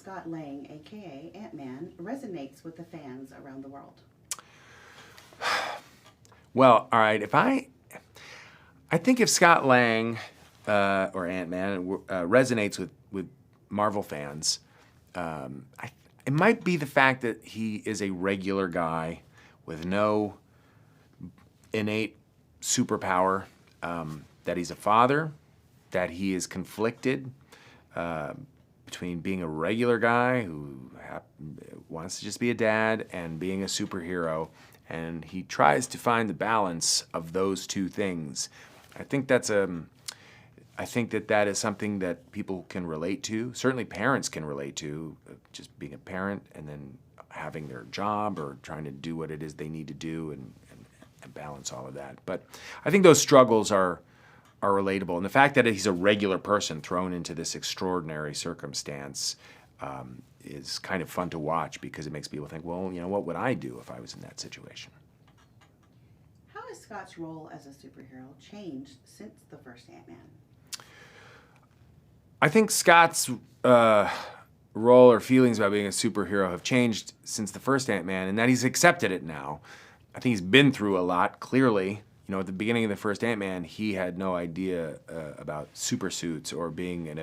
Scott Lang, aka Ant-Man, resonates with the fans around the world? Well, all right. I think if Scott Lang or Ant-Man resonates with Marvel fans, it might be the fact that he is a regular guy with no innate superpower, that he's a father, that he is conflicted between being a regular guy who wants to just be a dad and being a superhero, and he tries to find the balance of those two things. I think that is something that people can relate to. Certainly parents can relate to, just being a parent and then having their job or trying to do what it is they need to do and balance all of that. But I think those struggles are relatable. And the fact that he's a regular person thrown into this extraordinary circumstance is kind of fun to watch, because it makes people think, well, what would I do if I was in that situation? How has Scott's role as a superhero changed since the first Ant-Man? I think Scott's role or feelings about being a superhero have changed since the first Ant-Man, and that he's accepted it now. I think he's been through a lot, clearly. At the beginning of the first Ant-Man, he had no idea about super suits or being he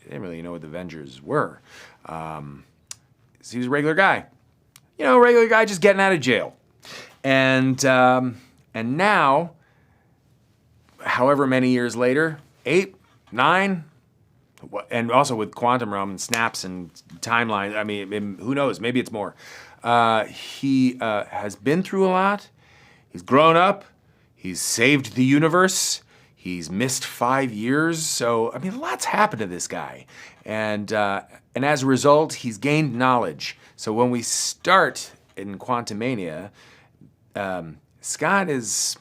didn't really know what the Avengers were. So he was a regular guy. A regular guy just getting out of jail. And now, however many years later, 8, 9, and also with quantum realm and snaps and timelines, I mean, who knows? Maybe it's more. He has been through a lot. He's grown up. He's saved the universe. He's missed 5 years. So, a lot's happened to this guy. And as a result, he's gained knowledge. So when we start in Quantumania, Scott he's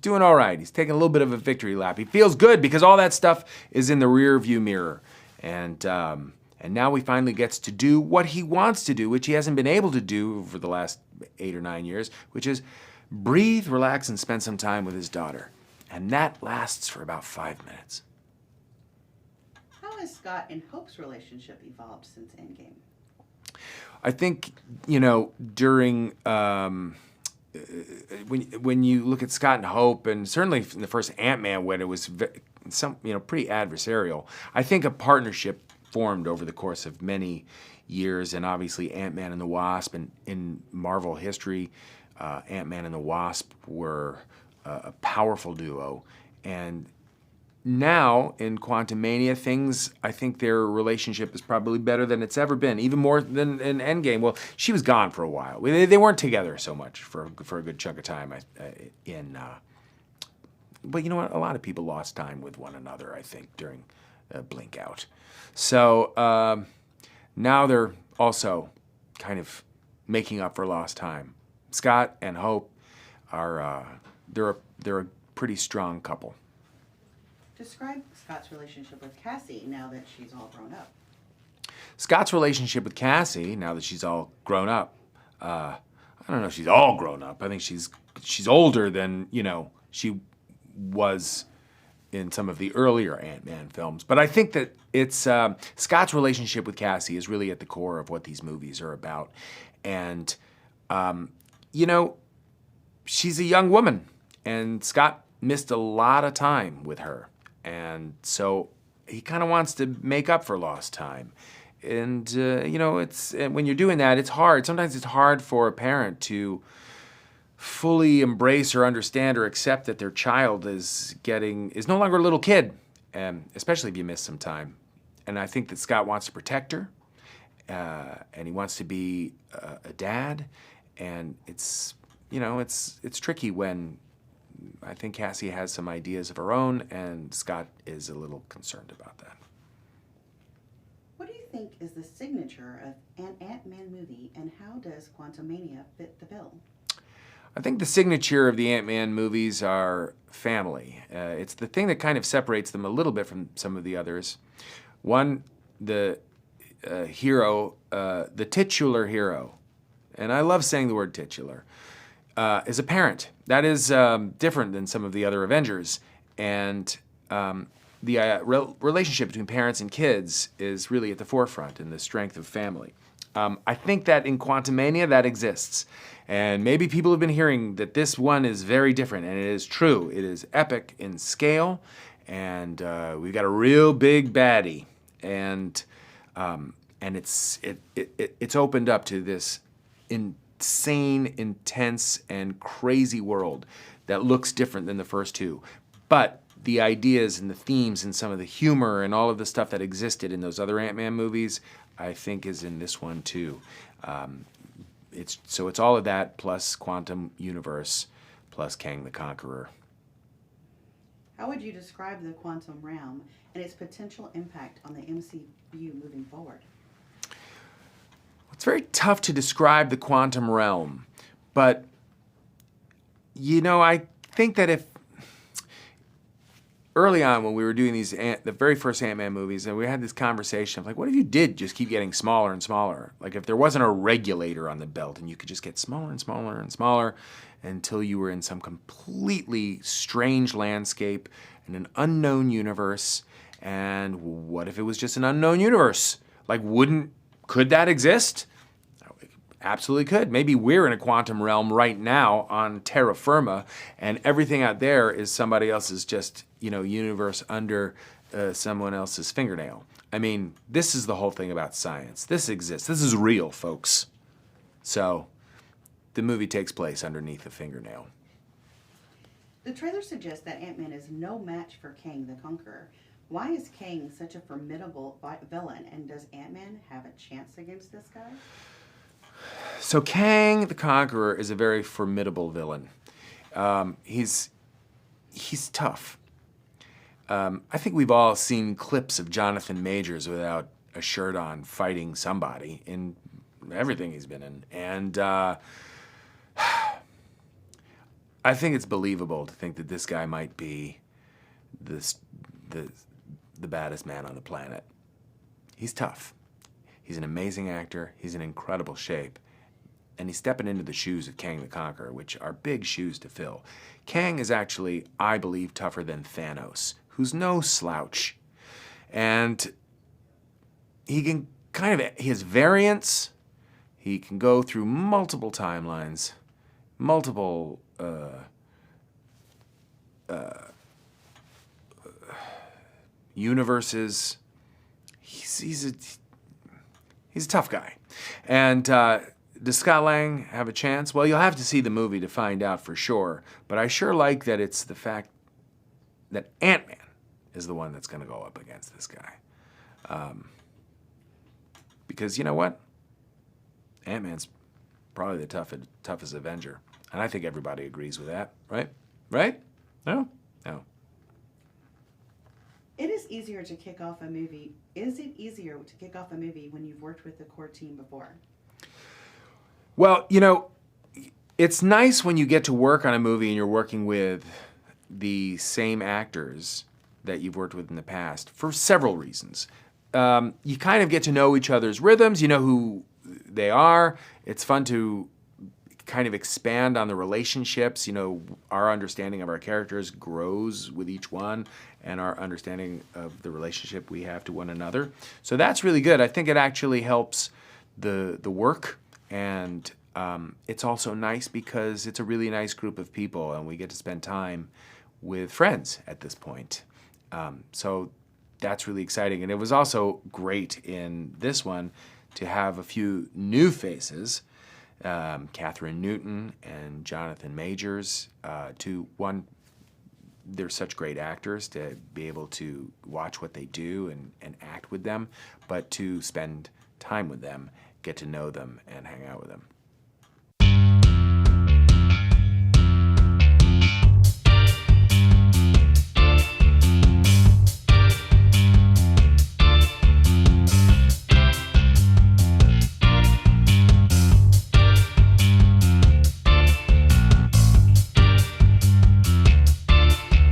doing all right. He's taking a little bit of a victory lap. He feels good because all that stuff is in the rear view mirror. And now he finally gets to do what he wants to do, which he hasn't been able to do for the last 8 or 9 years, which is breathe, relax, and spend some time with his daughter. And that lasts for about 5 minutes. How has Scott and Hope's relationship evolved since Endgame? I think, during when you look at Scott and Hope, and certainly in the first Ant-Man when it was pretty adversarial, I think a partnership formed over the course of many years, and obviously Ant-Man and the Wasp, and in Marvel history, Ant-Man and the Wasp were a powerful duo. And now in Quantumania, I think their relationship is probably better than it's ever been, even more than in Endgame. Well, she was gone for a while. They weren't together so much for a good chunk of time. But you know what? A lot of people lost time with one another, I think, during Blink Out. So now they're also kind of making up for lost time. Scott and Hope they're a pretty strong couple. Describe Scott's relationship with Cassie now that she's all grown up. Scott's relationship with Cassie, now that she's all grown up, I don't know if she's all grown up. I think she's older than, she was in some of the earlier Ant-Man films. But I think that it's Scott's relationship with Cassie is really at the core of what these movies are about. And, she's a young woman, and Scott missed a lot of time with her. And so he kind of wants to make up for lost time. And, when you're doing that, it's hard. Sometimes it's hard for a parent to fully embrace or understand or accept that their child is no longer a little kid, especially if you miss some time. And I think that Scott wants to protect her, and he wants to be a dad. And it's tricky when I think Cassie has some ideas of her own, and Scott is a little concerned about that. What do you think is the signature of an Ant-Man movie, and how does Quantumania fit the bill? I think the signature of the Ant-Man movies are family. It's the thing that kind of separates them a little bit from some of the others. One, the hero, the titular hero, and I love saying the word titular, is a parent. That is different than some of the other Avengers. And the relationship between parents and kids is really at the forefront in the strength of family. I think that in Quantumania that exists. And maybe people have been hearing that this one is very different, and it is true. It is epic in scale, and we've got a real big baddie. And it's opened up to this insane, intense, and crazy world that looks different than the first two. But the ideas and the themes and some of the humor and all of the stuff that existed in those other Ant-Man movies, I think is in this one too. It's all of that plus Quantum Universe plus Kang the Conqueror. How would you describe the quantum realm and its potential impact on the MCU moving forward? It's very tough to describe the quantum realm, but I think that if early on when we were doing the very first Ant-Man movies, and we had this conversation of like, what if you did just keep getting smaller and smaller? Like if there wasn't a regulator on the belt and you could just get smaller and smaller and smaller until you were in some completely strange landscape in an unknown universe. And what if it was just an unknown universe? Like could that exist? Absolutely could. Maybe we're in a quantum realm right now on terra firma, and everything out there is somebody else's just, universe under someone else's fingernail. I mean, this is the whole thing about science. This exists. This is real, folks. So, the movie takes place underneath a fingernail. The trailer suggests that Ant-Man is no match for Kang the Conqueror. Why is Kang such a formidable villain, and does Ant-Man have a chance against this guy? So Kang the Conqueror is a very formidable villain. He's tough. I think we've all seen clips of Jonathan Majors without a shirt on fighting somebody in everything he's been in. And I think it's believable to think that this guy might be the baddest man on the planet. He's tough. He's an amazing actor. He's in incredible shape. And he's stepping into the shoes of Kang the Conqueror, which are big shoes to fill. Kang is actually, I believe, tougher than Thanos, who's no slouch. And he can he has variance. He can go through multiple timelines, multiple universes. He's a tough guy. And does Scott Lang have a chance? Well, you'll have to see the movie to find out for sure. But I sure like that it's the fact that Ant-Man is the one that's going to go up against this guy. Because you know what? Ant-Man's probably the toughest Avenger. And I think everybody agrees with that, right? Right? No? No. It is easier to kick off a movie. Is it easier to kick off a movie when you've worked with the core team before? Well, it's nice when you get to work on a movie and you're working with the same actors that you've worked with in the past for several reasons. You kind of get to know each other's rhythms. You know who they are. It's fun to kind of expand on the relationships. Our understanding of our characters grows with each one, and our understanding of the relationship we have to one another. So that's really good. I think it actually helps the work, and it's also nice because it's a really nice group of people, and we get to spend time with friends at this point. So that's really exciting. And it was also great in this one to have a few new faces, Kathryn Newton and Jonathan Majors, they're such great actors to be able to watch what they do and act with them, but to spend time with them, get to know them, and hang out with them.